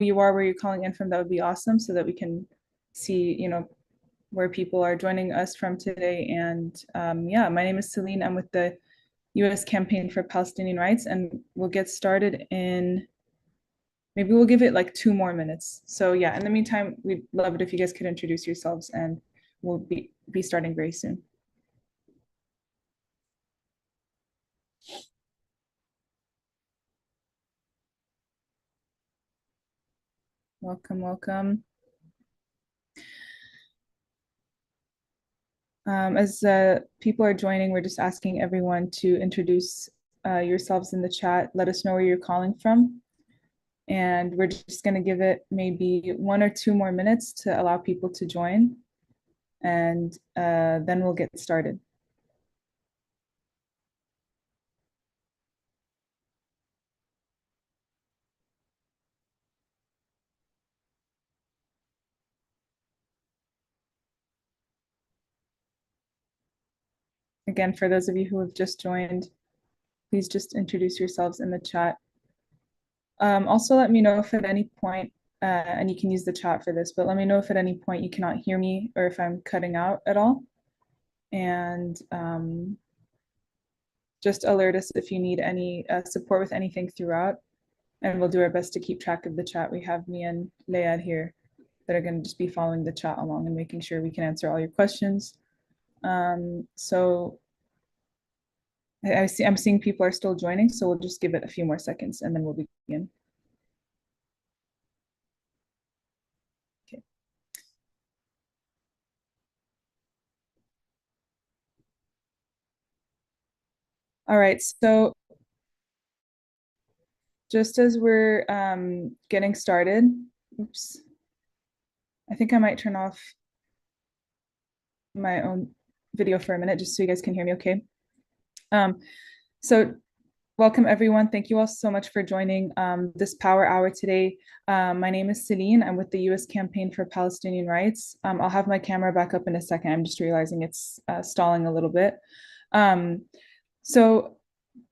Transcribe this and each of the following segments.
you are, where you're calling in from, that would be awesome so that we can see, where people are joining us from today. And yeah, my name is Celine. I'm with the US Campaign for Palestinian Rights, and we'll get started in, maybe we'll give it like 2 more minutes. So yeah, in the meantime, we'd love it if you guys could introduce yourselves, and we'll be starting very soon. Welcome, welcome. As people are joining, we're just asking everyone to introduce yourselves in the chat. Let us know where you're calling from. And we're just going to give it maybe 1 or 2 more minutes to allow people to join. And then we'll get started. Again, for those of you who have just joined, please just introduce yourselves in the chat. Also, let me know if at any point, and you can use the chat for this, but let me know if at any point you cannot hear me or if I'm cutting out at all. And just alert us if you need any support with anything throughout. And we'll do our best to keep track of the chat. We have me and Lead here that are going to just be following the chat along and making sure we can answer all your questions. So I'm seeing people are still joining, so we'll just give it a few more seconds and then we'll begin. Okay. All right, so just as we're getting started, oops, I think I might turn off my own video for a minute just so you guys can hear me okay. So welcome everyone. Thank you all so much for joining this Power Hour today. My name is Celine. I'm with the US Campaign for Palestinian Rights. I'll have my camera back up in a second. I'm just realizing it's stalling a little bit. So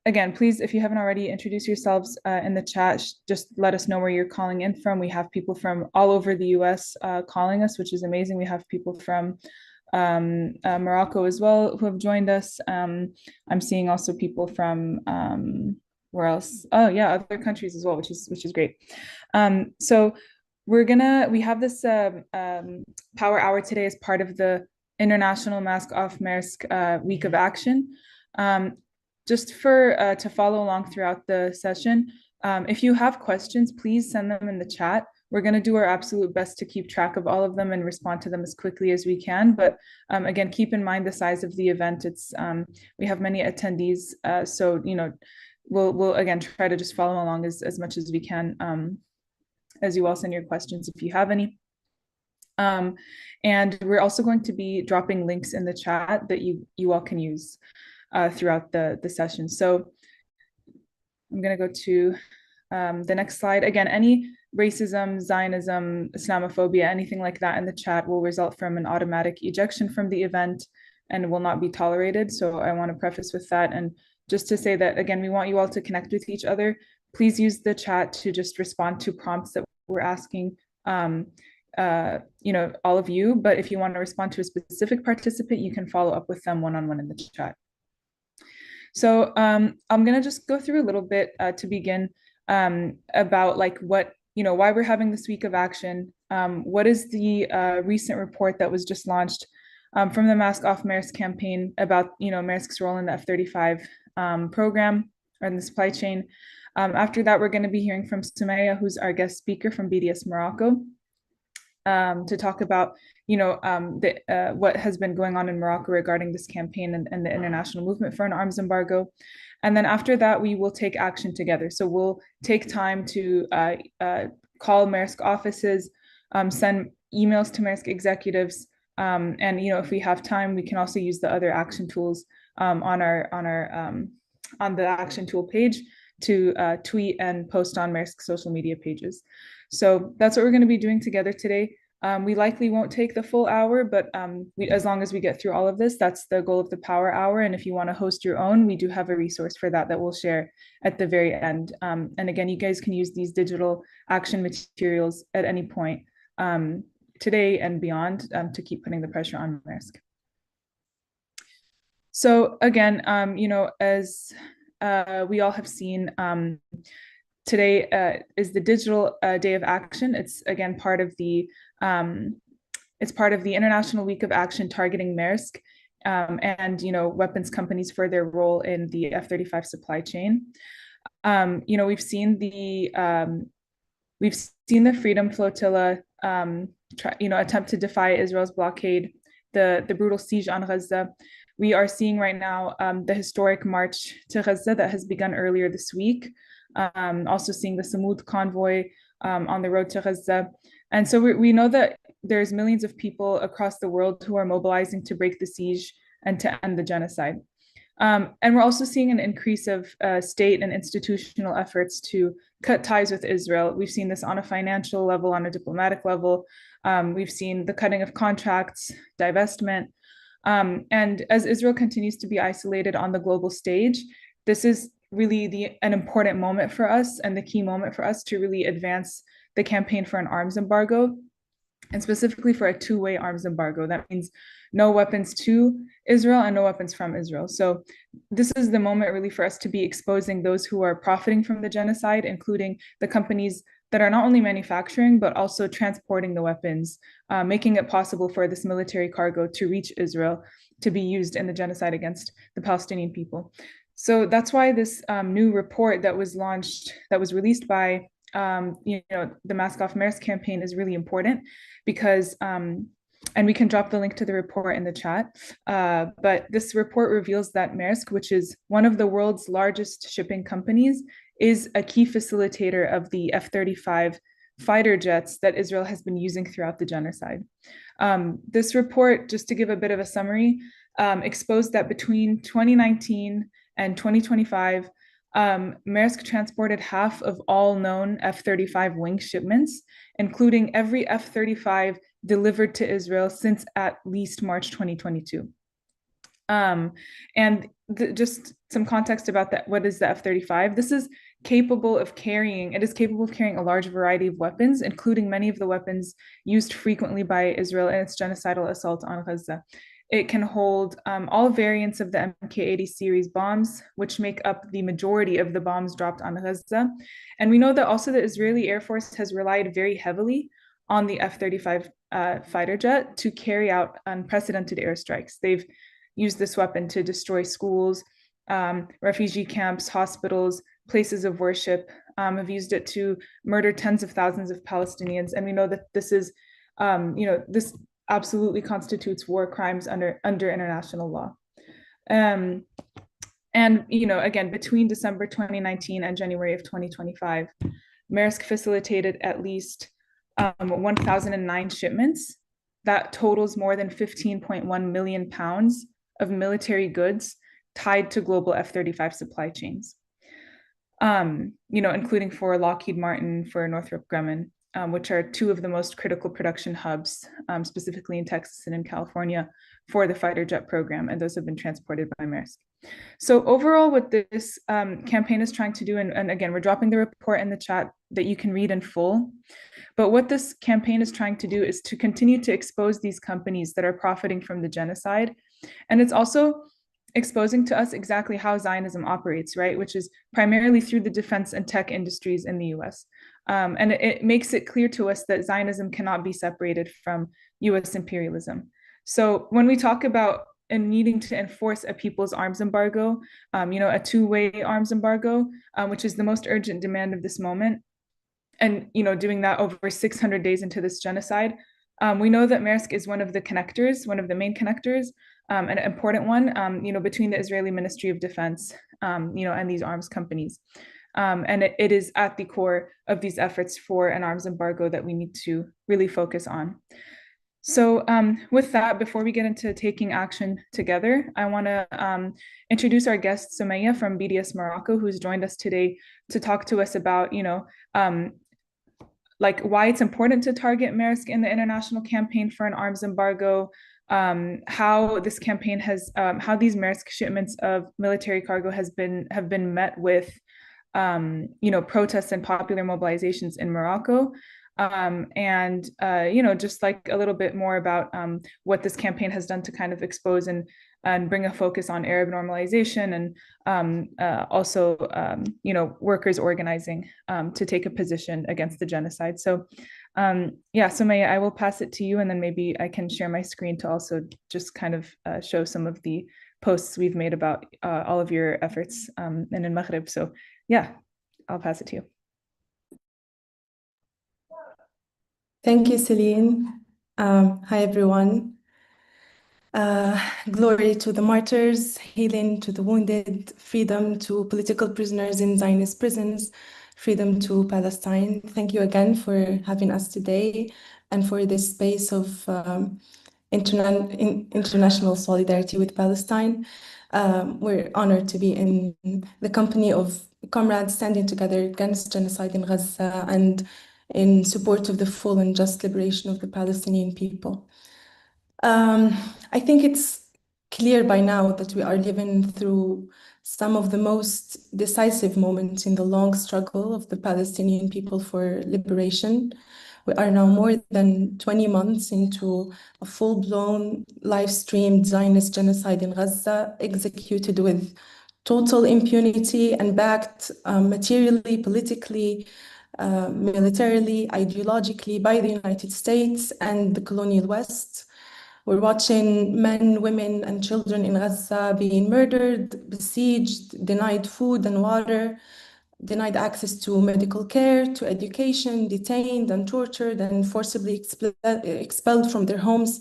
again, please, if you haven't already, introduce yourselves in the chat. Just let us know where you're calling in from. We have people from all over the US calling us, which is amazing. We have people from Morocco as well who have joined us. I'm seeing also people from where else? Oh yeah, other countries as well, which is great. So we have this Power Hour today as part of the International Mask Off Maersk Week of Action. Just for to follow along throughout the session, if you have questions, please send them in the chat. We're going to do our absolute best to keep track of all of them and respond to them as quickly as we can. But again, keep in mind the size of the event. We have many attendees, so we'll again try to just follow along as much as we can as you all send your questions if you have any. And we're also going to be dropping links in the chat that you all can use throughout the session. So I'm going to go to the next slide. Again, any racism, Zionism, Islamophobia, anything like that in the chat will result from an automatic ejection from the event and will not be tolerated. So I want to preface with that. And just to say that, again, we want you all to connect with each other. Please use the chat to just respond to prompts that we're asking all of you. But if you want to respond to a specific participant, you can follow up with them one-on-one in the chat. So I'm going to just go through a little bit to begin about like why we're having this week of action. What is the recent report that was just launched from the Mask Off Maersk campaign about Maersk's role in the F-35 program or in the supply chain. After that, we're going to be hearing from Sumaya, who's our guest speaker from BDS Morocco, to talk about what has been going on in Morocco regarding this campaign and the international movement for an arms embargo. And then after that, we will take action together. So we'll take time to call Maersk offices, send emails to Maersk executives, and if we have time, we can also use the other action tools on the action tool page to tweet and post on Maersk social media pages. So that's what we're going to be doing together today. We likely won't take the full hour, but as long as we get through all of this, that's the goal of the Power Hour. And if you want to host your own, we do have a resource for that we'll share at the very end. And again, you guys can use these digital action materials at any point today and beyond to keep putting the pressure on Maersk. So again, as we all have seen, today is the digital day of action. It's again part of the International Week of Action targeting Maersk and weapons companies for their role in the F-35 supply chain. We've seen the Freedom Flotilla attempt to defy Israel's blockade, the brutal siege on Gaza. We are seeing right now the historic march to Gaza that has begun earlier this week. Also seeing the Samud convoy on the road to Gaza. And so we know that there's millions of people across the world who are mobilizing to break the siege and to end the genocide. And we're also seeing an increase of state and institutional efforts to cut ties with Israel. We've seen this on a financial level, on a diplomatic level. We've seen the cutting of contracts, divestment. And as Israel continues to be isolated on the global stage, this is really an important moment for us and the key moment for us to really advance the campaign for an arms embargo, and specifically for a two-way arms embargo. That means no weapons to Israel and no weapons from Israel. So this is the moment really for us to be exposing those who are profiting from the genocide, including the companies that are not only manufacturing, but also transporting the weapons, making it possible for this military cargo to reach Israel to be used in the genocide against the Palestinian people. So that's why this new report that was released by the Mask Off Maersk campaign is really important because, and we can drop the link to the report in the chat, but this report reveals that Maersk, which is one of the world's largest shipping companies, is a key facilitator of the F-35 fighter jets that Israel has been using throughout the genocide. This report, just to give a bit of a summary, exposed that between 2019 and 2025, Maersk transported half of all known F-35 wing shipments, including every F-35 delivered to Israel since at least March 2022. Just some context about that. What is the F-35? This is capable of carrying a large variety of weapons, including many of the weapons used frequently by Israel in its genocidal assault on Gaza. It can hold all variants of the Mk-80 series bombs, which make up the majority of the bombs dropped on Gaza. And we know that also the Israeli Air Force has relied very heavily on the F-35 fighter jet to carry out unprecedented airstrikes. They've used this weapon to destroy schools, refugee camps, hospitals, places of worship, have used it to murder tens of thousands of Palestinians. And we know that this is, this absolutely constitutes war crimes under international law. And, again, between December 2019 and January of 2025, Maersk facilitated at least 1,009 shipments. That totals more than 15.1 million pounds of military goods tied to global F-35 supply chains, including for Lockheed Martin, for Northrop Grumman, which are two of the most critical production hubs, specifically in Texas and in California, for the fighter jet program, and those have been transported by Maersk. So overall, what this campaign is trying to do, and again, we're dropping the report in the chat that you can read in full, but what this campaign is trying to do is to continue to expose these companies that are profiting from the genocide. And it's also exposing to us exactly how Zionism operates, right? Which is primarily through the defense and tech industries in the US. And it makes it clear to us that Zionism cannot be separated from US imperialism. So when we talk about needing to enforce a people's arms embargo, a two-way arms embargo, which is the most urgent demand of this moment, and doing that over 600 days into this genocide, we know that Maersk is one of the main connectors, an important one, between the Israeli Ministry of Defense, and these arms companies. And it is at the core of these efforts for an arms embargo that we need to really focus on. So with that, before we get into taking action together, I want to introduce our guest, Sumaya from BDS Morocco, who's joined us today to talk to us about, like why it's important to target Maersk in the international campaign for an arms embargo, how this campaign has, how these Maersk shipments of military cargo have been met with, protests and popular mobilizations in Morocco. And just like a little bit more about what this campaign has done to kind of expose and bring a focus on Arab normalization and also, workers organizing to take a position against the genocide. So, so Maya, I will pass it to you, and then maybe I can share my screen to also just kind of show some of the posts we've made about all of your efforts in Maghreb. So, yeah, I'll pass it to you. Thank you, Celine. Hi, everyone. Glory to the martyrs, healing to the wounded, freedom to political prisoners in Zionist prisons, freedom to Palestine. Thank you again for having us today and for this space of international solidarity with Palestine. We're honored to be in the company of comrades standing together against genocide in Gaza and in support of the full and just liberation of the Palestinian people. I think it's clear by now that we are living through some of the most decisive moments in the long struggle of the Palestinian people for liberation. We are now more than 20 months into a full-blown, live-streamed Zionist genocide in Gaza, executed with total impunity and backed materially, politically, militarily, ideologically by the United States and the colonial West. We're watching men, women, and children in Gaza being murdered, besieged, denied food and water, denied access to medical care, to education, detained and tortured and forcibly expelled from their homes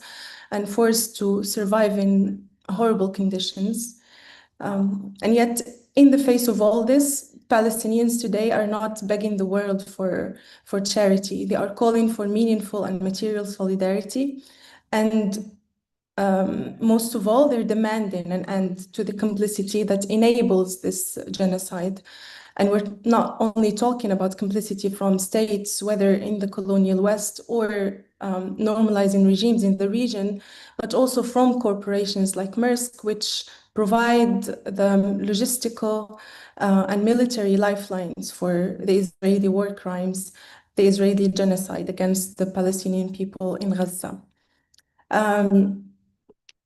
and forced to survive in horrible conditions. And yet, in the face of all this, Palestinians today are not begging the world for charity. They are calling for meaningful and material solidarity. And most of all, they're demanding an end to the complicity that enables this genocide. And we're not only talking about complicity from states, whether in the colonial West or normalizing regimes in the region, but also from corporations like Maersk, which provide the logistical and military lifelines for the Israeli war crimes, the Israeli genocide against the Palestinian people in Gaza.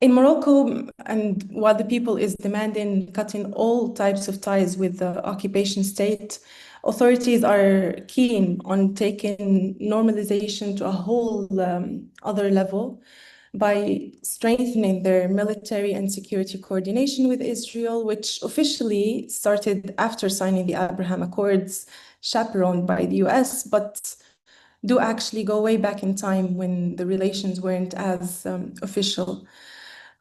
In Morocco, and while the people is demanding cutting all types of ties with the occupation state, authorities are keen on taking normalization to a whole other level by strengthening their military and security coordination with Israel, which officially started after signing the Abraham Accords, chaperoned by the US, but do actually go way back in time when the relations weren't as official.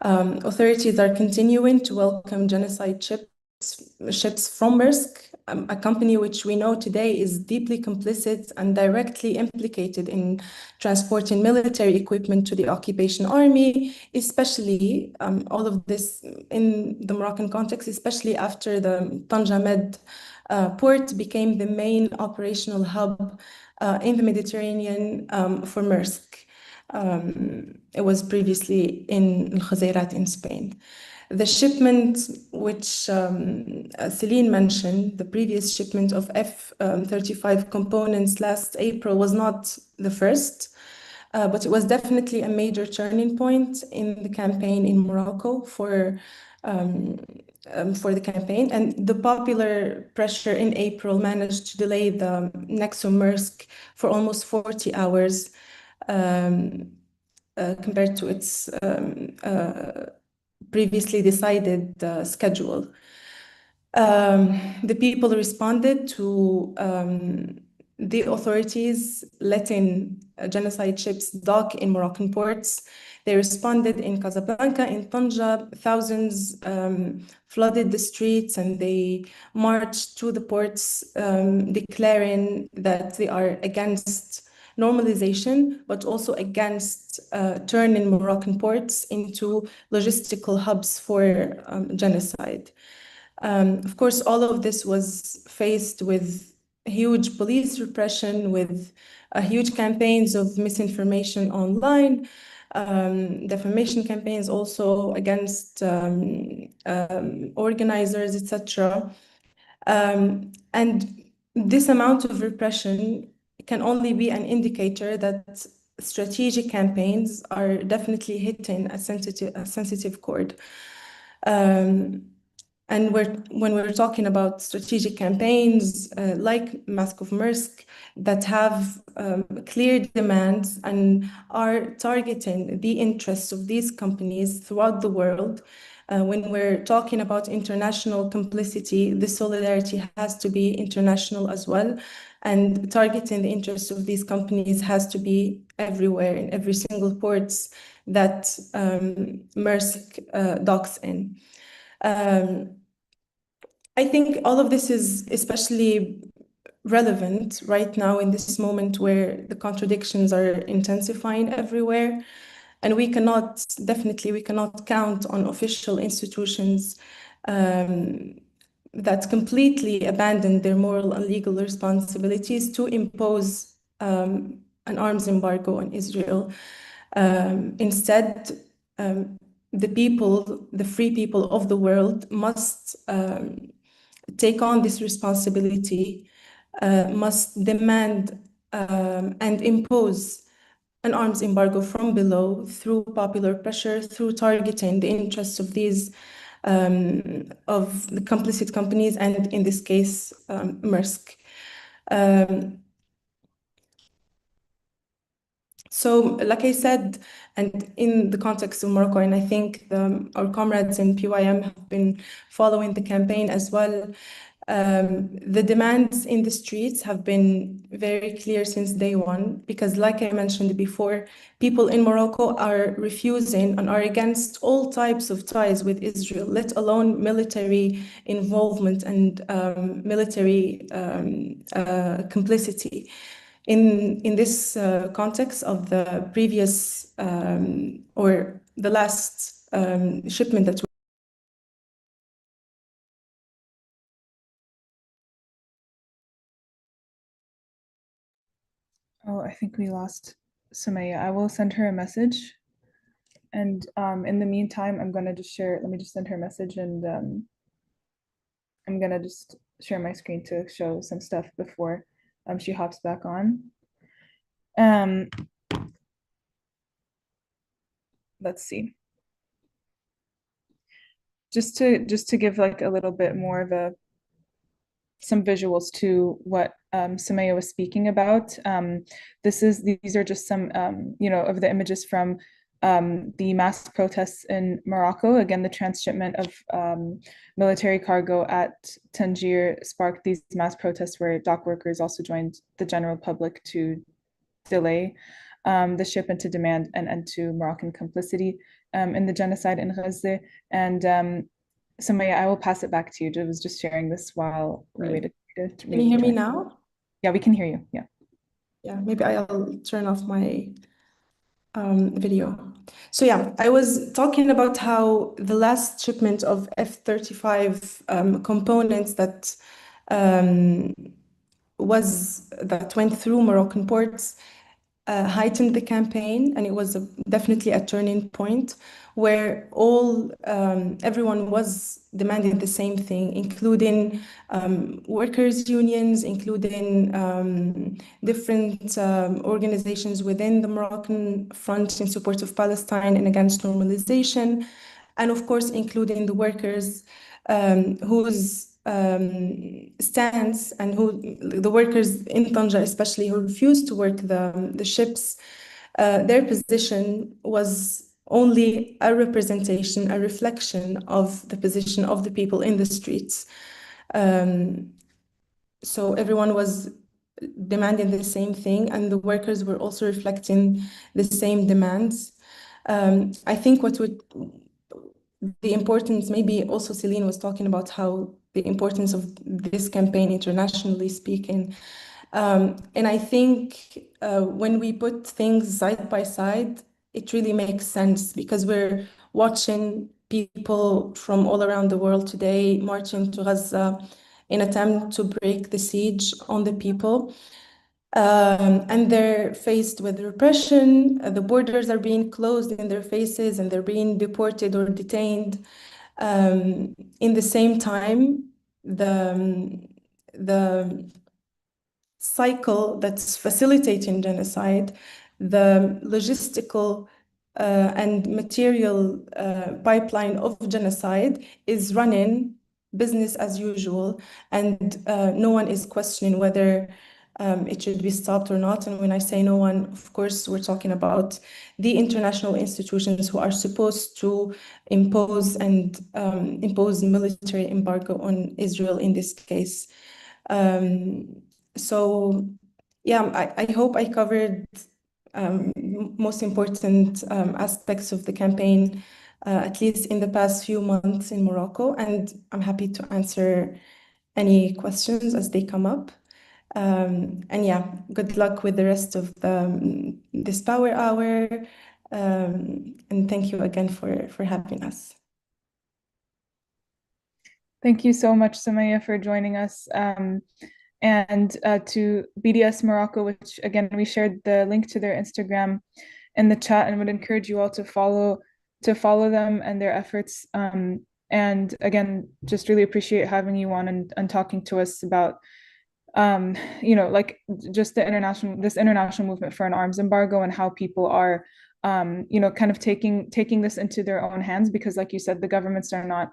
Authorities are continuing to welcome genocide ships from Maersk, a company which we know today is deeply complicit and directly implicated in transporting military equipment to the occupation army, especially all of this in the Moroccan context, especially after the Tanja Med port became the main operational hub in the Mediterranean for Maersk. It was previously in Al in Spain. The shipment, which Celine mentioned, the previous shipment of F-35 components last April was not the first, but it was definitely a major turning point in the campaign in Morocco for the campaign. And the popular pressure in April managed to delay the Nexo Maersk for almost 40 hours. Compared to its previously decided schedule. The people responded to the authorities letting genocide ships dock in Moroccan ports. They responded in Casablanca, in Tanja. Thousands flooded the streets and they marched to the ports, declaring that they are against normalization, but also against turning Moroccan ports into logistical hubs for genocide. Of course, all of this was faced with huge police repression, with huge campaigns of misinformation online, defamation campaigns also against organizers, etc. And this amount of repression can only be an indicator that strategic campaigns are definitely hitting a sensitive chord. And when we're talking about strategic campaigns like Mask of Maersk that have clear demands and are targeting the interests of these companies throughout the world, when we're talking about international complicity, the solidarity has to be international as well. And targeting the interests of these companies has to be everywhere, in every single ports that Maersk docks in. I think all of this is especially relevant right now in this moment where the contradictions are intensifying everywhere. And we cannot count on official institutions that completely abandon their moral and legal responsibilities to impose an arms embargo on Israel. Instead, the free people of the world must take on this responsibility, must demand and impose an arms embargo from below through popular pressure, through targeting the interests of these of the complicit companies, and in this case, Maersk. So, like I said, and in the context of Morocco, and I think our comrades in PYM have been following the campaign as well. The demands in the streets have been very clear since day one, because like I mentioned before, people in Morocco are refusing and are against all types of ties with Israel, let alone military involvement and military complicity. In this context of the previous or the last shipment that Oh, I think we lost Sumaya. I will send her a message. And in the meantime, I'm gonna just share, let me just send her a message, and I'm gonna just share my screen to show some stuff before she hops back on. Um, let's see. Just to give like a little bit more of a some visuals to what Sumaya was speaking about. These are just some of the images from the mass protests in Morocco. Again, the transshipment of military cargo at Tangier sparked these mass protests where dock workers also joined the general public to delay the shipment, to demand an end to Moroccan complicity in the genocide in Gaza. And Sumaya, I will pass it back to you. I was just sharing this while we Right. waited to Can you hear me join. now? Yeah, we can hear you. Yeah. Yeah, maybe I'll turn off my video. So yeah, I was talking about how the last shipment of F-35 components that went through Moroccan ports heightened the campaign, and it was definitely a turning point where everyone was demanding the same thing, including workers' unions, including different organizations within the Moroccan Front in support of Palestine and against normalization, and of course, including the workers whose stance and the workers in Tanja, especially, who refused to work the ships, their position was only a representation, a reflection of the position of the people in the streets. So everyone was demanding the same thing, and the workers were also reflecting the same demands. I think the importance, maybe also Celine was talking about how the importance of this campaign internationally speaking. And I think when we put things side by side, it really makes sense, because we're watching people from all around the world today marching to Gaza, in attempt to break the siege on the people. And they're faced with repression. The borders are being closed in their faces and they're being deported or detained. In the same time, the cycle that's facilitating genocide, the logistical and material pipeline of genocide is running business as usual, and no one is questioning whether it should be stopped or not. And when I say no one, of course, we're talking about the international institutions who are supposed to impose military embargo on Israel in this case. So yeah, I hope I covered most important aspects of the campaign, at least in the past few months in Morocco, and I'm happy to answer any questions as they come up. And yeah, good luck with the rest of this Power Hour. And thank you again for having us. Thank you so much, Sumaya, for joining us. And to BDS Morocco, which again, we shared the link to their Instagram in the chat and would encourage you all to follow them and their efforts. And again, just really appreciate having you on and talking to us about like just this international movement for an arms embargo and how people are kind of taking this into their own hands, because like you said, the governments are not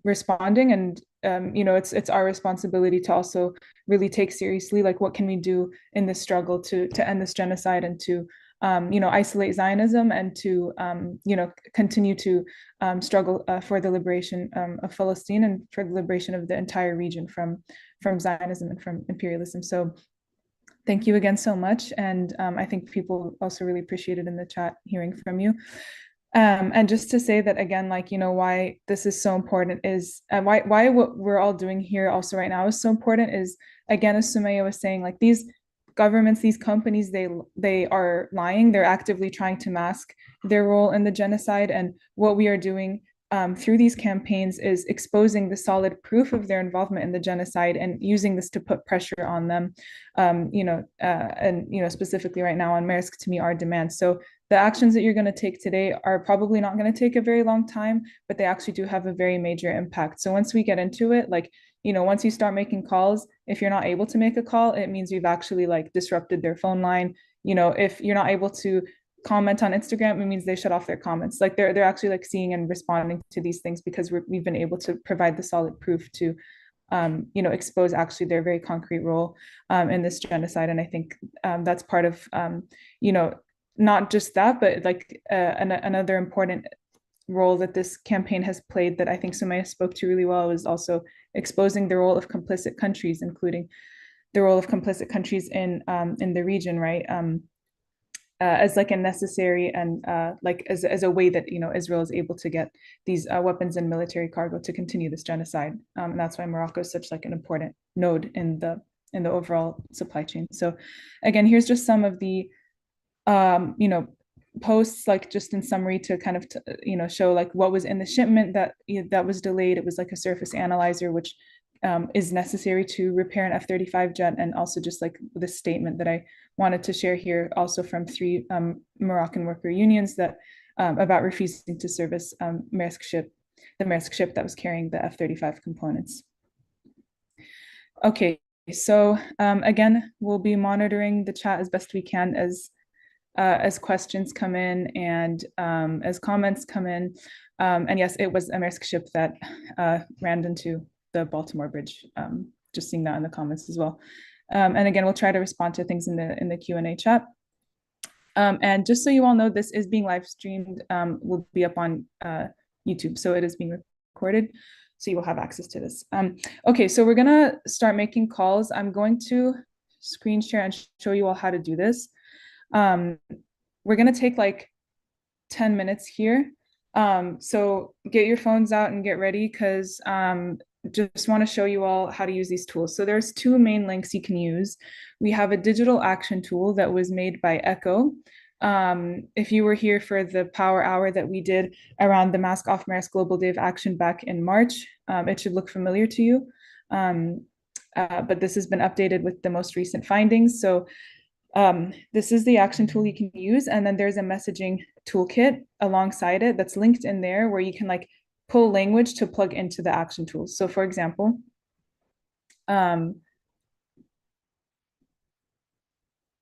responding, and it's our responsibility to also really take seriously like what can we do in this struggle to end this genocide and to isolate Zionism and to continue to struggle for the liberation of Palestine and for the liberation of the entire region from Zionism and from imperialism. So thank you again so much. And I think people also really appreciated in the chat hearing from you. And just to say that again, like, why this is so important is why what we're all doing here also right now is so important is, again, as Sumaya was saying, like these governments, these companies, they are lying. They're actively trying to mask their role in the genocide. And what we are doing through these campaigns is exposing the solid proof of their involvement in the genocide and using this to put pressure on them, and specifically right now on Maersk to meet our demands. So the actions that you're going to take today are probably not going to take a very long time, but they actually do have a very major impact. So once we get into it, like, once you start making calls, if you're not able to make a call, it means you've actually like disrupted their phone line. If you're not able to comment on Instagram, it means they shut off their comments. Like they're actually like seeing and responding to these things because we've been able to provide the solid proof to expose actually their very concrete role in this genocide. And I think that's part of not just that, but like another important role that this campaign has played that I think Sumaya spoke to really well is also exposing the role of complicit countries, including the role of complicit countries in the region, right? As like a necessary and like as a way that Israel is able to get these weapons and military cargo to continue this genocide, and that's why Morocco is such like an important node in the overall supply chain. So, again, here's just some of the posts, like just in summary to kind of show like what was in the shipment that was delayed. It was like a surface analyzer, which is necessary to repair an F-35 jet, and also just like the statement that I wanted to share here, also from 3 Moroccan worker unions that about refusing to service the Maersk ship that was carrying the F-35 components. Okay, so again, we'll be monitoring the chat as best we can as questions come in and as comments come in. And yes, it was a Maersk ship that ran into the Baltimore Bridge. Just seeing that in the comments as well. And again, we'll try to respond to things in the Q&A chat. And just so you all know, this is being live streamed, will be up on YouTube, so it is being recorded, so you will have access to this. Okay, so we're gonna start making calls. I'm going to screen share and show you all how to do this. We're gonna take like 10 minutes here. So get your phones out and get ready, because just want to show you all how to use these tools. So there's 2 main links you can use. We have a digital action tool that was made by Echo. If you were here for the Power Hour that we did around the Mask Off Maersk Global Day of Action back in March, it should look familiar to you. But this has been updated with the most recent findings. So this is the action tool you can use. And then there's a messaging toolkit alongside it that's linked in there where you can like pull language to plug into the action tools. So for example,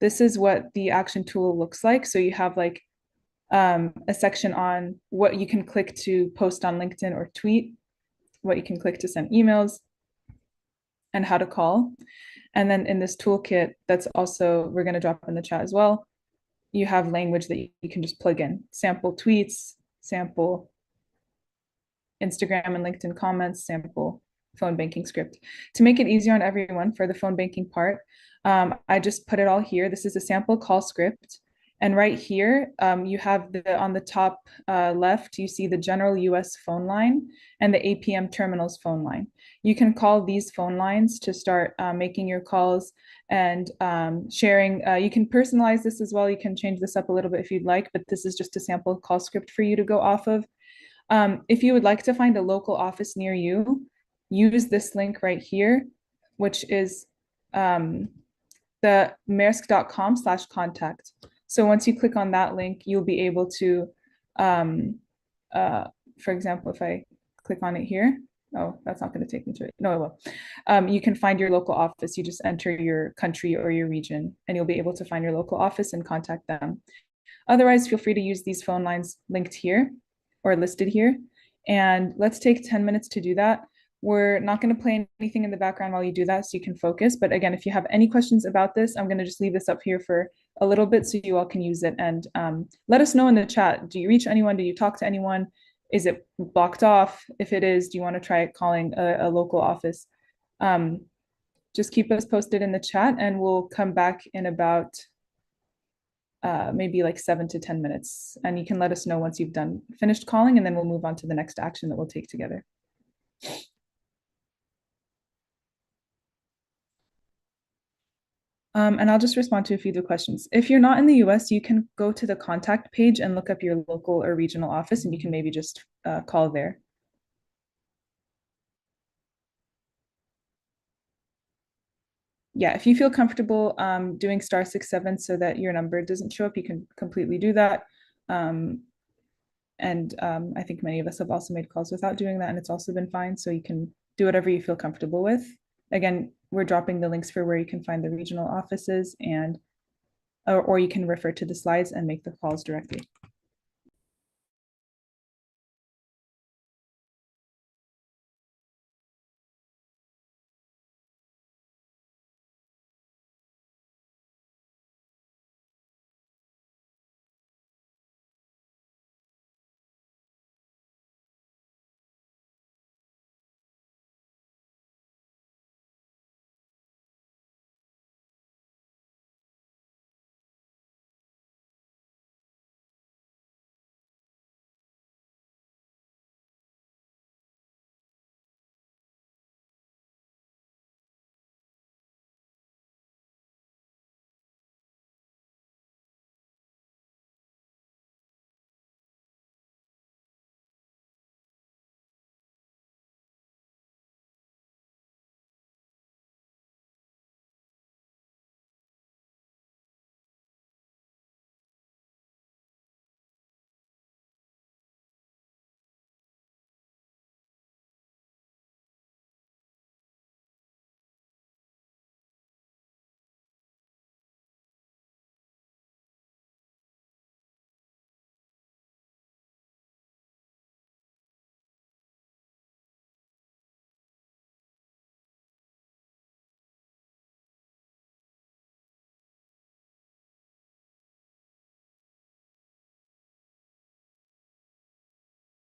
this is what the action tool looks like. So you have like a section on what you can click to post on LinkedIn or tweet, what you can click to send emails, and how to call. And then in this toolkit, that's also, we're going to drop in the chat as well, you have language that you can just plug in, sample tweets, sample Instagram and LinkedIn comments, sample phone banking script. To make it easier on everyone for the phone banking part, I just put it all here. This is a sample call script. And right here, you have on the top left, you see the general US phone line and the APM terminals phone line. You can call these phone lines to start making your calls and sharing. You can personalize this as well. You can change this up a little bit if you'd like, but this is just a sample call script for you to go off of. If you would like to find a local office near you, use this link right here, which is the maersk.com/contact. So once you click on that link, you'll be able to, for example, if I click on it here, oh, that's not going to take me to it. No, it will. You can find your local office. You just enter your country or your region, and you'll be able to find your local office and contact them. Otherwise, feel free to use these phone lines linked here or listed here. And let's take 10 minutes to do that. We're not going to play anything in the background while you do that so you can focus. But again, if you have any questions about this, I'm going to just leave this up here for a little bit so you all can use it. And let us know in the chat. Do you reach anyone? Do you talk to anyone? Is it blocked off? If it is, do you want to try calling a local office? Just keep us posted in the chat and we'll come back in about maybe like 7 to 10 minutes. And you can let us know once you've finished calling, and then we'll move on to the next action that we'll take together. And I'll just respond to a few of the questions. If you're not in the US, you can go to the contact page and look up your local or regional office, and you can maybe just call there. Yeah, if you feel comfortable doing *67 so that your number doesn't show up, you can completely do that. I think many of us have also made calls without doing that, and it's also been fine. So you can do whatever you feel comfortable with. Again, we're dropping the links for where you can find the regional offices, and or you can refer to the slides and make the calls directly.